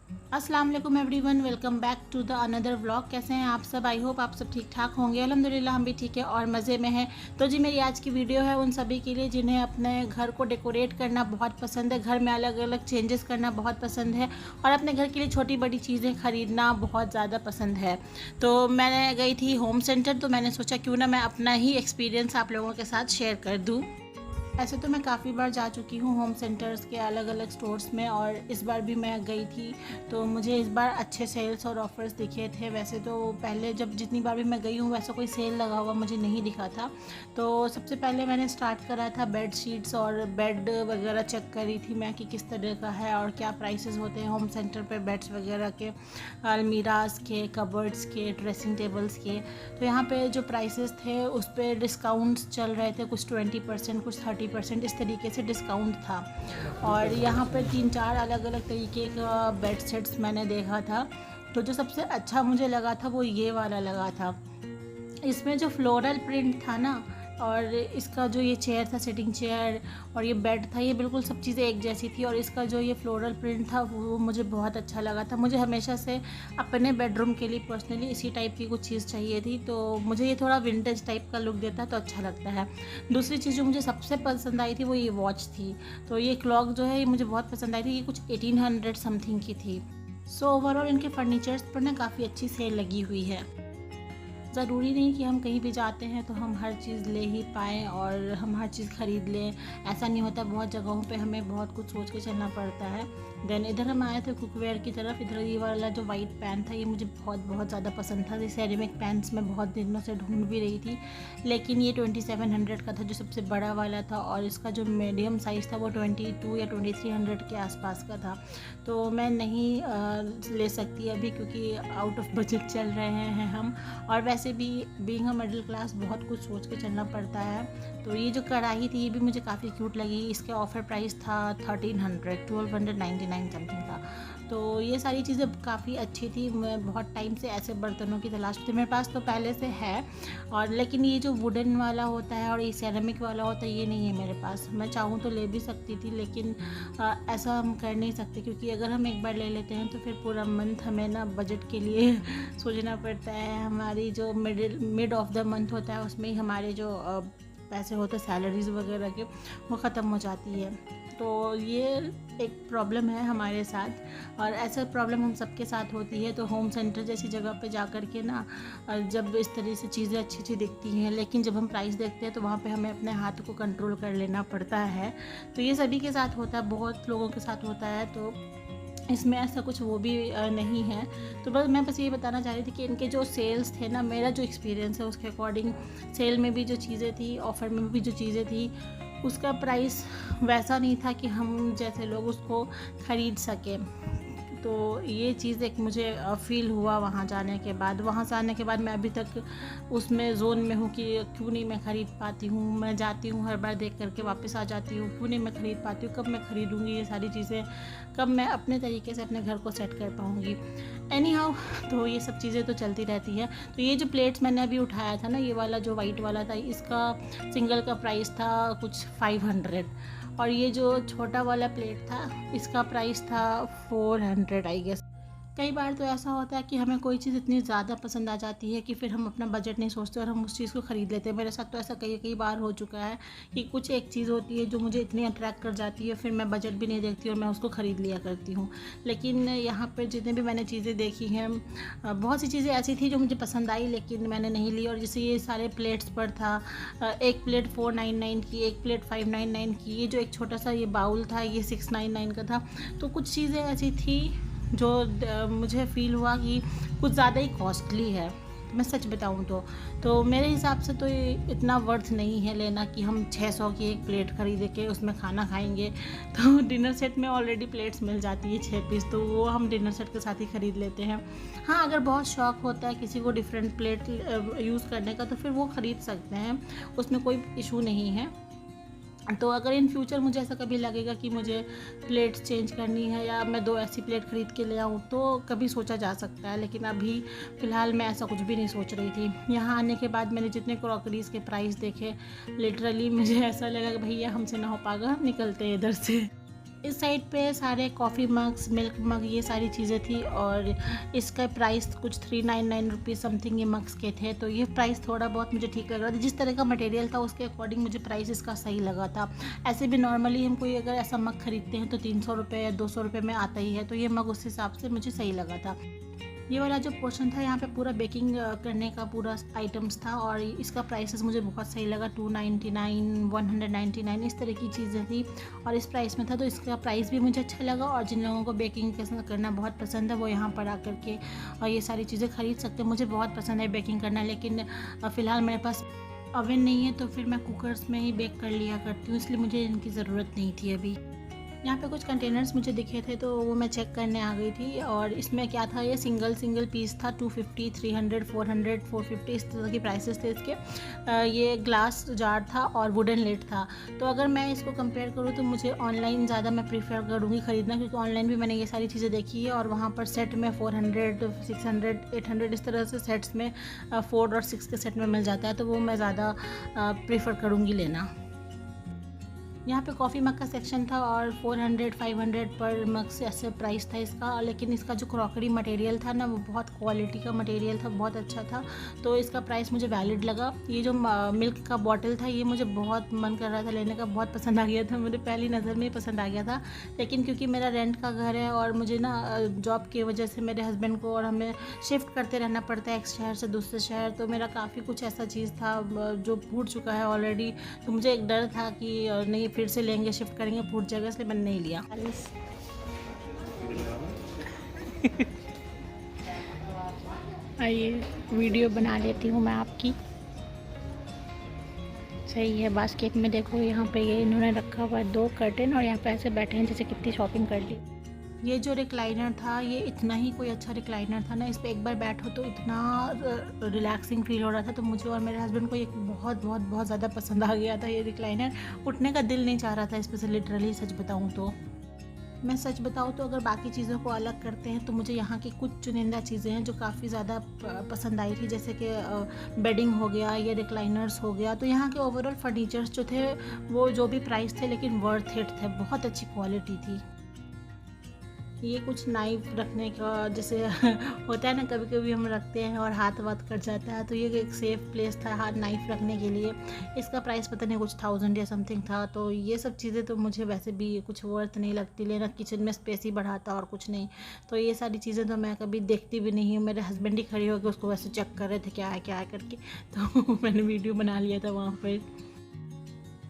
अस्सलाम वालेकुम everyone, welcome back to the another vlog. कैसे हैं आप सब? आई होप आप सब ठीक ठाक होंगे। अल्हम्दुलिल्लाह हम भी ठीक है और मज़े में हैं। तो जी मेरी आज की वीडियो है उन सभी के लिए जिन्हें अपने घर को डेकोरेट करना बहुत पसंद है, घर में अलग अलग चेंजेस करना बहुत पसंद है और अपने घर के लिए छोटी बड़ी चीज़ें ख़रीदना बहुत ज़्यादा पसंद है। तो मैंने गई थी होम सेंटर, तो मैंने सोचा क्यों ना मैं अपना ही एक्सपीरियंस आप लोगों के साथ शेयर कर दूँ। ऐसे तो मैं काफ़ी बार जा चुकी हूँ होम सेंटर्स के अलग अलग स्टोर्स में, और इस बार भी मैं गई थी तो मुझे इस बार अच्छे सेल्स और ऑफ़र्स दिखे थे। वैसे तो पहले जब जितनी बार भी मैं गई हूँ वैसा कोई सेल लगा हुआ मुझे नहीं दिखा था। तो सबसे पहले मैंने स्टार्ट करा था बेड शीट्स और बेड वगैरह चेक करी थी मैं कि किस तरह का है और क्या प्राइसेस होते हैं होम सेंटर पे बेड्स वगैरह के, अलमीराज के, कबर्ड्स के, ड्रेसिंग टेबल्स के। तो यहाँ पे जो प्राइसेस थे उस पर डिस्काउंट्स चल रहे थे, कुछ 20%, कुछ 30%, इस तरीके से डिस्काउंट था। और यहाँ पर 3-4 अलग अलग तरीके का बेड सेट्स मैंने देखा था। तो जो सबसे अच्छा मुझे लगा था वो ये वाला लगा था। इसमें जो फ्लोरल प्रिंट था ना, और इसका जो ये चेयर था, सिटिंग चेयर, और ये बेड था, ये बिल्कुल सब चीज़ें एक जैसी थी। और इसका जो ये फ्लोरल प्रिंट था वो मुझे बहुत अच्छा लगा था। मुझे हमेशा से अपने बेडरूम के लिए पर्सनली इसी टाइप की कुछ चीज़ चाहिए थी, तो मुझे ये थोड़ा विंटेज टाइप का लुक देता है तो अच्छा लगता है। दूसरी चीज़ जो मुझे सबसे पसंद आई थी वो ये वॉच थी। तो ये क्लॉक जो है ये मुझे बहुत पसंद आई थी। ये कुछ 1800 समथिंग की थी। सो ओवरऑल इनके फर्नीचर्स पर ना काफ़ी अच्छी सेल लगी हुई है। ज़रूरी नहीं कि हम कहीं भी जाते हैं तो हम हर चीज़ ले ही पाएँ और हम हर चीज़ ख़रीद लें, ऐसा नहीं होता। बहुत जगहों पे हमें बहुत कुछ सोच के चलना पड़ता है। देन इधर हम आए थे कुकवेयर की तरफ। इधर ये वाला जो वाइट पैन था ये मुझे बहुत ज़्यादा पसंद था। ये सेरेमिक पैन्स मैं बहुत दिनों से ढूंढ भी रही थी, लेकिन ये 2700 का था जो सबसे बड़ा वाला था, और इसका जो मीडियम साइज़ था वो 22 या 2300 के आसपास का था। तो मैं नहीं ले सकती अभी क्योंकि आउट ऑफ बजट चल रहे हैं हम, और वैसे भी बीइंग अ मिडिल क्लास बहुत कुछ सोच के चलना पड़ता है। तो ये जो कढ़ाई थी ये भी मुझे काफ़ी क्यूट लगी। इसके ऑफ़र प्राइस था 1299 समथिंग था। तो ये सारी चीज़ें काफ़ी अच्छी थी। मैं बहुत टाइम से ऐसे बर्तनों की तलाश थी, मेरे पास तो पहले से है, और लेकिन ये जो वुडन वाला होता है और ये सेरेमिक वाला होता है ये नहीं है मेरे पास। मैं चाहूँ तो ले भी सकती थी, लेकिन ऐसा हम कर नहीं सकते क्योंकि अगर हम एक बार ले लेते हैं तो फिर पूरा मंथ हमें ना बजट के लिए सोचना पड़ता है। हमारी जो मिड ऑफ द मंथ होता है उसमें ही हमारे जो पैसे होते हैं सैलरीज वगैरह के वो ख़त्म हो जाती है। तो ये एक प्रॉब्लम है हमारे साथ, और ऐसा प्रॉब्लम हम सबके साथ होती है। तो होम सेंटर जैसी जगह पे जा कर के ना जब इस तरह से चीज़ें अच्छी अच्छी दिखती हैं, लेकिन जब हम प्राइस देखते हैं तो वहाँ पे हमें अपने हाथ को कंट्रोल कर लेना पड़ता है। तो ये सभी के साथ होता है, बहुत लोगों के साथ होता है। तो इसमें ऐसा कुछ वो भी नहीं है। तो मैं बस ये बताना चाह रही थी कि इनके जो सेल्स थे ना, मेरा जो एक्सपीरियंस है उसके अकॉर्डिंग सेल में भी जो चीज़ें थी, ऑफ़र में भी जो चीज़ें थी, उसका प्राइस वैसा नहीं था कि हम जैसे लोग उसको ख़रीद सकें। तो ये चीज़ एक मुझे फ़ील हुआ वहाँ जाने के बाद। वहाँ से आने के बाद मैं अभी तक उसमें ज़ोन में हूँ कि क्यों नहीं मैं ख़रीद पाती हूँ। मैं जाती हूँ हर बार देख करके वापस आ जाती हूँ, क्यों नहीं मैं ख़रीद पाती हूँ, कब मैं ख़रीदूँगी ये सारी चीज़ें, कब मैं अपने तरीके से अपने घर को सेट कर पाऊँगी। एनी हाउ, तो ये सब चीज़ें तो चलती रहती हैं। तो ये जो प्लेट्स मैंने अभी उठाया था ना, ये वाला जो वाइट वाला था, इसका सिंगल का प्राइस था कुछ 500, और ये जो छोटा वाला प्लेट था इसका प्राइस था 400 आई गेस। कई बार तो ऐसा होता है कि हमें कोई चीज़ इतनी ज़्यादा पसंद आ जाती है कि फिर हम अपना बजट नहीं सोचते और हम उस चीज़ को ख़रीद लेते हैं। मेरे साथ तो ऐसा कई कई बार हो चुका है कि कुछ एक चीज़ होती है जो मुझे इतनी अट्रैक्ट कर जाती है, फिर मैं बजट भी नहीं देखती और मैं उसको ख़रीद लिया करती हूँ। लेकिन यहाँ पर जितने भी मैंने चीज़ें देखी हैं, बहुत सी चीज़ें ऐसी थी जो मुझे पसंद आई लेकिन मैंने नहीं ली। और जैसे ये सारे प्लेट्स पर था, एक प्लेट 499 की, एक प्लेट 599 की, ये जो एक छोटा सा ये बाउल था ये 699 का था। तो कुछ चीज़ें ऐसी थी जो मुझे फ़ील हुआ कि कुछ ज़्यादा ही कॉस्टली है। मैं सच बताऊँ तो मेरे हिसाब से तो ये इतना वर्थ नहीं है लेना कि हम 600 की एक प्लेट ख़रीद के उसमें खाना खाएंगे। तो डिनर सेट में ऑलरेडी प्लेट्स मिल जाती है 6 पीस, तो वो हम डिनर सेट के साथ ही ख़रीद लेते हैं। हाँ, अगर बहुत शौक़ होता है किसी को डिफरेंट प्लेट यूज़ करने का तो फिर वो ख़रीद सकते हैं, उसमें कोई इशू नहीं है। तो अगर इन फ्यूचर मुझे ऐसा कभी लगेगा कि मुझे प्लेट्स चेंज करनी है या मैं 2 ऐसी प्लेट ख़रीद के ले आऊँ तो कभी सोचा जा सकता है, लेकिन अभी फ़िलहाल मैं ऐसा कुछ भी नहीं सोच रही थी। यहाँ आने के बाद मैंने जितने क्रॉकरीज़ के प्राइस देखे, लिटरली मुझे ऐसा लगा कि भैया हमसे ना हो पाएगा, निकलते हैं इधर से। इस साइड पे सारे कॉफ़ी मग्स, मिल्क मग, ये सारी चीज़ें थी और इसका प्राइस कुछ 399 रुपीज़ समथिंग ये मग्स के थे। तो ये प्राइस थोड़ा बहुत मुझे ठीक लग रहा था, जिस तरह का मटेरियल था उसके अकॉर्डिंग मुझे प्राइस इसका सही लगा था। ऐसे भी नॉर्मली हम कोई अगर ऐसा मग खरीदते हैं तो 300 रुपये या 200 रुपये में आता ही है, तो ये मग उस हिसाब से मुझे सही लगा था। ये वाला जो पोर्शन था यहाँ पे पूरा बेकिंग करने का पूरा आइटम्स था और इसका प्राइसेस मुझे बहुत सही लगा। 299, 199 इस तरह की चीज़ें थी और इस प्राइस में था, तो इसका प्राइस भी मुझे अच्छा लगा। और जिन लोगों को बेकिंग करना बहुत पसंद है वो यहाँ पर आकर के और ये सारी चीज़ें ख़रीद सकते हैं। मुझे बहुत पसंद है बेकिंग करना, लेकिन फ़िलहाल मेरे पास ओवन नहीं है तो फिर मैं कुकर्स में ही बेक कर लिया करती हूँ, इसलिए मुझे इनकी ज़रूरत नहीं थी अभी। यहाँ पे कुछ कंटेनर्स मुझे दिखे थे तो वो मैं चेक करने आ गई थी और इसमें क्या था, ये सिंगल पीस था। 250, 300, 400, 450 इस तरह की प्राइसेस थे इसके। ये ग्लास जार था और वुडन लिड था। तो अगर मैं इसको कंपेयर करूँ तो मुझे ऑनलाइन ज़्यादा मैं प्रीफर करूँगी ख़रीदना, क्योंकि ऑनलाइन भी मैंने ये सारी चीज़ें देखी है और वहाँ पर सेट में 400, 600, 800 इस तरह से सेट्स में 4 और 6 के सेट में मिल जाता है, तो वो मैं ज़्यादा प्रीफर करूँगी लेना। यहाँ पे कॉफ़ी मग का सेक्शन था और 400, 500 पर मग से ऐसे प्राइस था इसका। लेकिन इसका जो क्रॉकरी मटेरियल था ना वो बहुत क्वालिटी का मटेरियल था, बहुत अच्छा था, तो इसका प्राइस मुझे वैलिड लगा। ये जो मिल्क का बॉटल था ये मुझे बहुत मन कर रहा था लेने का, बहुत पसंद आ गया था, मुझे पहली नज़र में ही पसंद आ गया था। लेकिन क्योंकि मेरा रेंट का घर है और मुझे ना जॉब की वजह से मेरे हस्बैंड को और हमें शिफ्ट करते रहना पड़ता है एक शहर से दूसरे शहर, तो मेरा काफ़ी कुछ ऐसा चीज़ था जो फूट चुका है ऑलरेडी। तो मुझे एक डर था कि नहीं फिर से लेंगे, शिफ्ट करेंगे फूड जगह, इसलिए मैंने नहीं लिया। आइए वीडियो बना लेती हूँ मैं आपकी। सही है, बास्केट में देखो यहाँ पे ये इन्होंने रखा हुआ है 2 कर्टन और यहाँ पे ऐसे बैठे हैं जैसे कितनी शॉपिंग कर ली। ये जो रिक्लाइनर था ये इतना ही कोई अच्छा रिक्लाइनर था ना, इस पर एक बार बैठो तो इतना रिलैक्सिंग फील हो रहा था। तो मुझे और मेरे हस्बैंड को ये बहुत ज़्यादा पसंद आ गया था ये रिक्लाइनर। उठने का दिल नहीं चाह रहा था इस पर से, लिटरली सच बताऊँ तो। मैं सच बताऊँ तो अगर बाकी चीज़ों को अलग करते हैं तो मुझे यहाँ की कुछ चुनिंदा चीज़ें हैं जो काफ़ी ज़्यादा पसंद आई थी, जैसे कि बेडिंग हो गया, ये रिक्लाइनर्स हो गया। तो यहाँ के ओवरऑल फर्नीचर्स जो थे वो जो भी प्राइस थे लेकिन वर्थ इट थे, बहुत अच्छी क्वालिटी थी। ये कुछ नाइफ रखने का जैसे होता है ना, कभी कभी हम रखते हैं और हाथ कट जाता है, तो ये एक सेफ़ प्लेस था हाथ नाइफ रखने के लिए। इसका प्राइस पता नहीं कुछ 1000 या समथिंग था। तो ये सब चीज़ें तो मुझे वैसे भी कुछ वर्थ नहीं लगती लेना, किचन में स्पेस ही बढ़ाता और कुछ नहीं। तो ये सारी चीज़ें तो मैं कभी देखती भी नहीं हूँ। मेरे हस्बैंड ही खड़े होकर उसको वैसे चेक कर रहे थे क्या है करके, तो मैंने वीडियो बना लिया था वहाँ पर।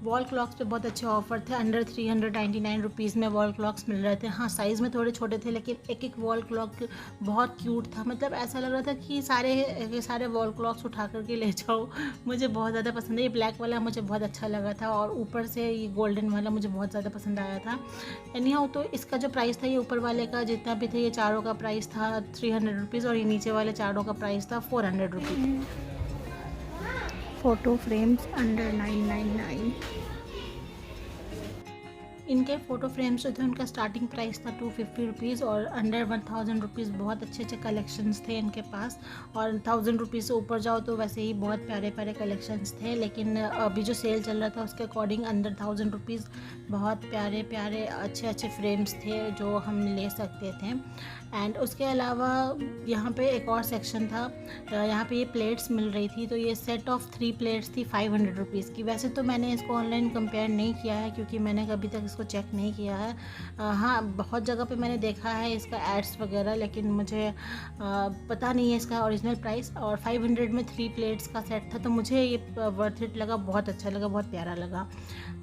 वॉल क्लॉक्स पे बहुत अच्छे ऑफर थे, अंडर 399 रुपीज़ में वॉल क्लॉक्स मिल रहे थे। हाँ, साइज़ में थोड़े छोटे थे लेकिन एक वॉल क्लॉक बहुत क्यूट था। मतलब ऐसा लग रहा था कि सारे वॉल क्लॉक्स उठा करके ले जाओ। मुझे बहुत ज़्यादा पसंद है। ये ब्लैक वाला मुझे बहुत अच्छा लगा था और ऊपर से ये गोल्डन वाला मुझे बहुत ज़्यादा पसंद आया था। एनीहाउ, तो इसका जो प्राइस था ये ऊपर वाले का जितना भी था, ये चारों का प्राइस था 300 रुपीज़ और ये नीचे वाले चारों का प्राइस था 400 रुपीज़। Photo frames under 999। इनके फ़ोटो फ्रेम्स जो थे उनका स्टार्टिंग प्राइस था 250 रुपीज़ और अंडर 1000 रुपीज़। बहुत अच्छे कलेक्शंस थे इनके पास। और 1000 रुपीज़ से ऊपर जाओ तो वैसे ही बहुत प्यारे कलेक्शंस थे, लेकिन अभी जो सेल चल रहा था उसके अकॉर्डिंग अंडर 1000 रुपीज़ बहुत प्यारे अच्छे फ्रेम्स थे जो हम ले सकते थे। एंड उसके अलावा यहाँ पे एक और सेक्शन था, यहाँ पे ये प्लेट्स मिल रही थी। तो ये सेट ऑफ 3 प्लेट्स थी 500 रुपीज़ की। वैसे तो मैंने इसको ऑनलाइन कंपेयर नहीं किया है क्योंकि मैंने कभी तक इसको चेक नहीं किया है। हाँ, बहुत जगह पे मैंने देखा है इसका एड्स वगैरह, लेकिन मुझे पता नहीं है इसका ओरिजिनल प्राइस। और 500 में 3 प्लेट्स का सेट था, तो मुझे ये वर्थ इट लगा, बहुत अच्छा लगा, बहुत प्यारा लगा।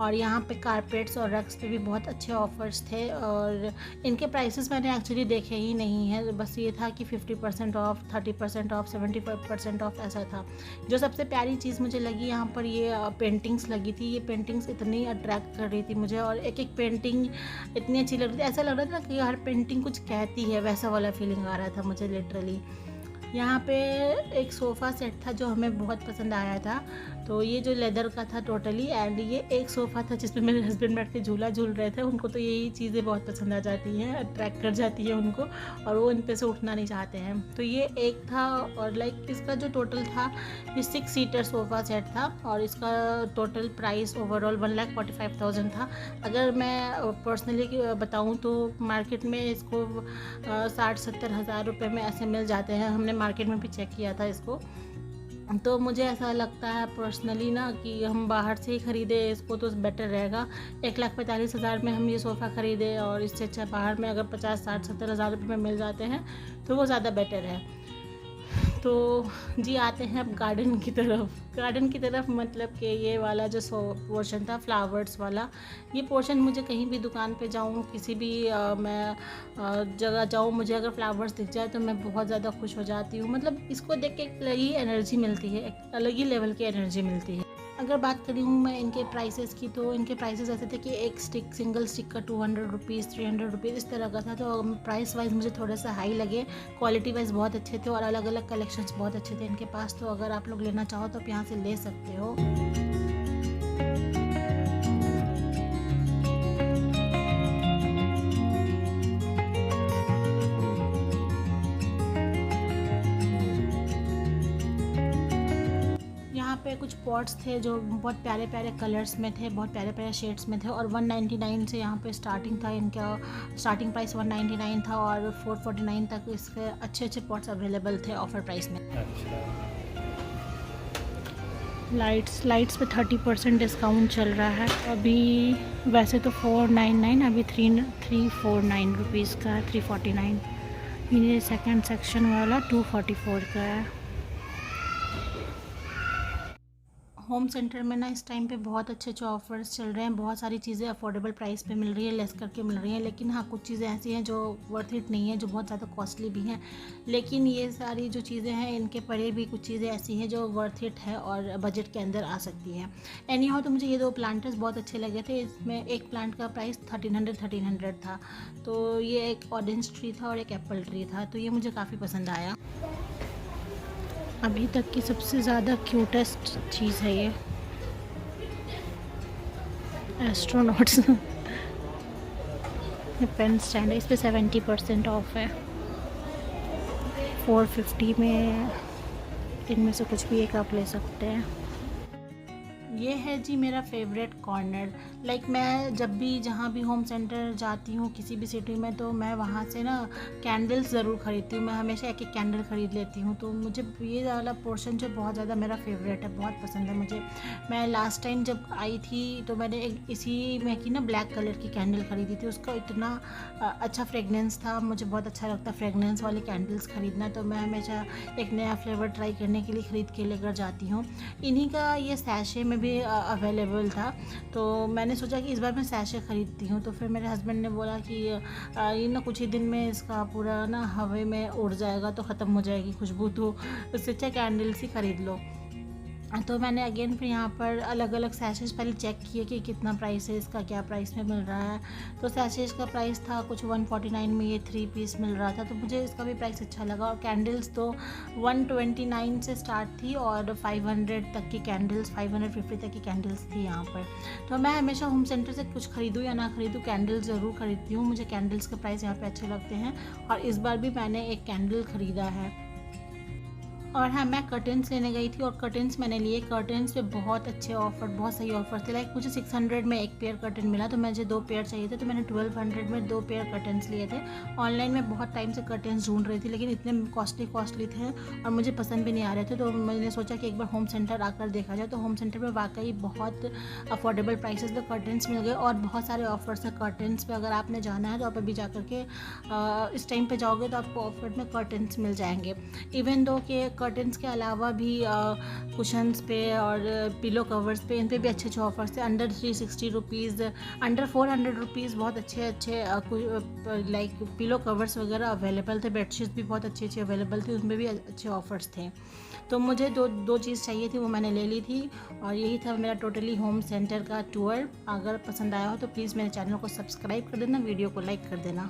और यहाँ पे कारपेट्स और रग्स पे भी बहुत अच्छे ऑफ़र्स थे और इनके प्राइसेस मैंने एक्चुअली देखे ही नहीं है। बस ये था कि 50% ऑफ, 30% ऑफ, 75% ऑफ ऐसा था। जो सबसे प्यारी चीज़ मुझे लगी यहाँ पर ये पेंटिंग्स लगी थी। ये पेंटिंग्स इतनी अट्रैक्ट कर रही थी मुझे और एक पेंटिंग इतनी अच्छी लग रही थी। ऐसा लग रहा था कि हर पेंटिंग कुछ कहती है, वैसा वाला फीलिंग आ रहा था मुझे लिटरली। यहाँ पे एक सोफ़ा सेट था जो हमें बहुत पसंद आया था। तो ये जो लेदर का था टोटली, एंड ये एक सोफ़ा था जिसमें मेरे हस्बैंड बैठ के झूला झूल रहे थे। उनको तो यही चीज़ें बहुत पसंद आ जाती हैं, अट्रैक्ट कर जाती है उनको, और वो इन पे से उठना नहीं चाहते हैं। तो ये एक था, और लाइक इसका जो टोटल था, ये 6 सीटर सोफ़ा सेट था, और इसका टोटल प्राइस ओवरऑल 1,45,000 था। अगर मैं पर्सनली बताऊँ तो मार्केट में इसको 60-70 हज़ार रुपये में ऐसे मिल जाते हैं। हमने मार्केट में भी चेक किया था इसको। तो मुझे ऐसा लगता है पर्सनली ना कि हम बाहर से ही ख़रीदे इसको तो बेटर रहेगा। 1,45,000 में हम ये सोफ़ा ख़रीदे, और इससे अच्छा बाहर में अगर 50-60-70 हज़ार रुपये में मिल जाते हैं तो वो ज़्यादा बेटर है। तो जी, आते हैं अब गार्डन की तरफ। गार्डन की तरफ मतलब कि ये वाला जो पोर्शन था फ्लावर्स वाला, ये पोर्शन मुझे कहीं भी दुकान पे जाऊँ, किसी भी मैं जगह जाऊँ, मुझे अगर फ्लावर्स दिख जाए तो मैं बहुत ज़्यादा खुश हो जाती हूँ। मतलब इसको देख के एक अलग ही एनर्जी मिलती है, एक अलग ही लेवल की एनर्जी मिलती है। अगर बात करी हूँ मैं इनके प्राइसेस की, तो इनके प्राइसेस ऐसे थे कि एक स्टिक, सिंगल स्टिक का 200 रुपीज़, 300 रुपीज़ इस तरह का था। तो प्राइस वाइज मुझे थोड़ा सा हाई लगे। क्वालिटी वाइज बहुत अच्छे थे, और अलग अलग कलेक्शंस बहुत अच्छे थे इनके पास। तो अगर आप लोग लेना चाहो तो आप यहाँ से ले सकते हो। यहाँ पे कुछ पॉट्स थे जो बहुत प्यारे प्यारे कलर्स में थे, बहुत प्यारे प्यारे शेड्स में थे, और 199 से यहाँ पे स्टार्टिंग था। इनका स्टार्टिंग प्राइस 199 था, और 449 तक इसके अच्छे अच्छे पॉट्स अवेलेबल थे ऑफर प्राइस में। अच्छा। लाइट्स पे 30% डिस्काउंट चल रहा है अभी। वैसे तो 499, अभी 349 रुपीज़ का है, 349। ये सेकंड सेक्शन वाला 244 का है। होम सेंटर में ना इस टाइम पे बहुत अच्छे अच्छे ऑफर्स चल रहे हैं। बहुत सारी चीज़ें अफोर्डेबल प्राइस पे मिल रही है, लेस करके मिल रही हैं। लेकिन हाँ, कुछ चीज़ें ऐसी हैं जो वर्थ इट नहीं है, जो बहुत ज़्यादा कॉस्टली भी हैं। लेकिन ये सारी जो चीज़ें हैं, इनके परे भी कुछ चीज़ें ऐसी हैं जो वर्थ इट है और बजट के अंदर आ सकती हैं। एनी हाउ, तो मुझे ये 2 प्लांटर्स बहुत अच्छे लगे थे। इसमें एक प्लांट का प्राइस 1300 था। तो ये एक ऑरेंज ट्री था और एक एप्पल ट्री था। तो ये मुझे काफ़ी पसंद आया। अभी तक की सबसे ज़्यादा क्यूटेस्ट चीज़ है ये एस्ट्रोनॉट्स। ये पेन स्टैंड है, इस पर 70% ऑफ है। 450 में इनमें से कुछ भी एक आप ले सकते हैं। ये है जी मेरा फेवरेट कॉर्नर। लाइक मैं जब भी जहाँ भी होम सेंटर जाती हूँ किसी भी सिटी में, तो मैं वहाँ से ना कैंडल्स ज़रूर ख़रीदती हूँ। मैं हमेशा एक एक कैंडल ख़रीद लेती हूँ। तो मुझे ये वाला पोर्शन जो बहुत ज़्यादा मेरा फेवरेट है, बहुत पसंद है मुझे। मैं लास्ट टाइम जब आई थी तो मैंने एक इसी में की ना ब्लैक कलर की कैंडल ख़रीदी थी। उसका इतना अच्छा फ्रेगनेंस था, मुझे बहुत अच्छा लगता है फ्रेगनेंस वाली कैंडल्स ख़रीदना। तो मैं हमेशा एक नया फ्लेवर ट्राई करने के लिए ख़रीद के लेकर जाती हूँ। इन्हीं का ये सैशे में भी अवेलेबल था। तो मैंने सोचा कि इस बार मैं सैशे ख़रीदती हूँ। तो फिर मेरे हस्बैंड ने बोला कि ये ना कुछ ही दिन में इसका पूरा ना हवा में उड़ जाएगा, तो ख़त्म हो जाएगी खुशबू, तो उससे अच्छा कैंडल्स ही ख़रीद लो। तो मैंने अगेन फिर यहाँ पर अलग अलग सैशेस पहले चेक किए कि कितना प्राइस है इसका, क्या प्राइस में मिल रहा है। तो सैशेस का प्राइस था कुछ 149 में ये 3 पीस मिल रहा था। तो मुझे इसका भी प्राइस अच्छा लगा। और कैंडल्स तो 129 से स्टार्ट थी, और 500 तक की कैंडल्स, 550 तक की कैंडल्स थी यहाँ पर। तो मैं हमेशा होम सेंटर से कुछ ख़रीदूँ या ना ख़रीदूँ, कैंडल्स ज़रूर ख़रीदती हूँ। मुझे कैंडल्स के प्राइस यहाँ पर अच्छे लगते हैं, और इस बार भी मैंने एक कैंडल ख़रीदा है। और हाँ, मैं कर्टन्स लेने गई थी, और कर्टन्स मैंने लिए। कर्टन्स पे बहुत अच्छे ऑफर, बहुत सही ऑफर थे। लाइक मुझे 600 में एक पेयर कर्टन मिला, तो मुझे 2 पेयर चाहिए थे, तो मैंने 1200 में 2 पेयर कर्टन्स लिए थे। ऑनलाइन में बहुत टाइम से कर्टन्स ढूंढ रही थी, लेकिन इतने कॉस्टली थे और मुझे पसंद भी नहीं आ रहे थे। तो मैंने सोचा कि एक बार होम सेंटर आकर देखा जाए। तो होम सेंटर में वाकई बहुत अफोर्डेबल प्राइसेस पे कर्टन्स मिल गए, और बहुत सारे ऑफर्स हैं कर्टन्स पे। अगर आपने जाना है तो आप अभी जा कर के इस टाइम पे जाओगे तो आपको ऑफर में कर्टन्स मिल जाएंगे। इवन दो कि कर्टन्स के अलावा भी कुशन्स पे और पिलो कवर्स पे, इन पे भी अच्छे अच्छे ऑफर्स थे। अंडर 360 रुपीज़, अंडर 400 रुपीज़ बहुत अच्छे लाइक पिलो कवर्स वगैरह अवेलेबल थे। बेडशीट्स भी बहुत अच्छी अवेलेबल थी, उसमें भी अच्छे ऑफर्स थे। तो मुझे दो चीज़ चाहिए थी, वो मैंने ले ली थी। और यही था मेरा टोटली होम सेंटर का टूर। अगर पसंद आया हो तो प्लीज़ मेरे चैनल को सब्सक्राइब कर देना, वीडियो को लाइक कर देना।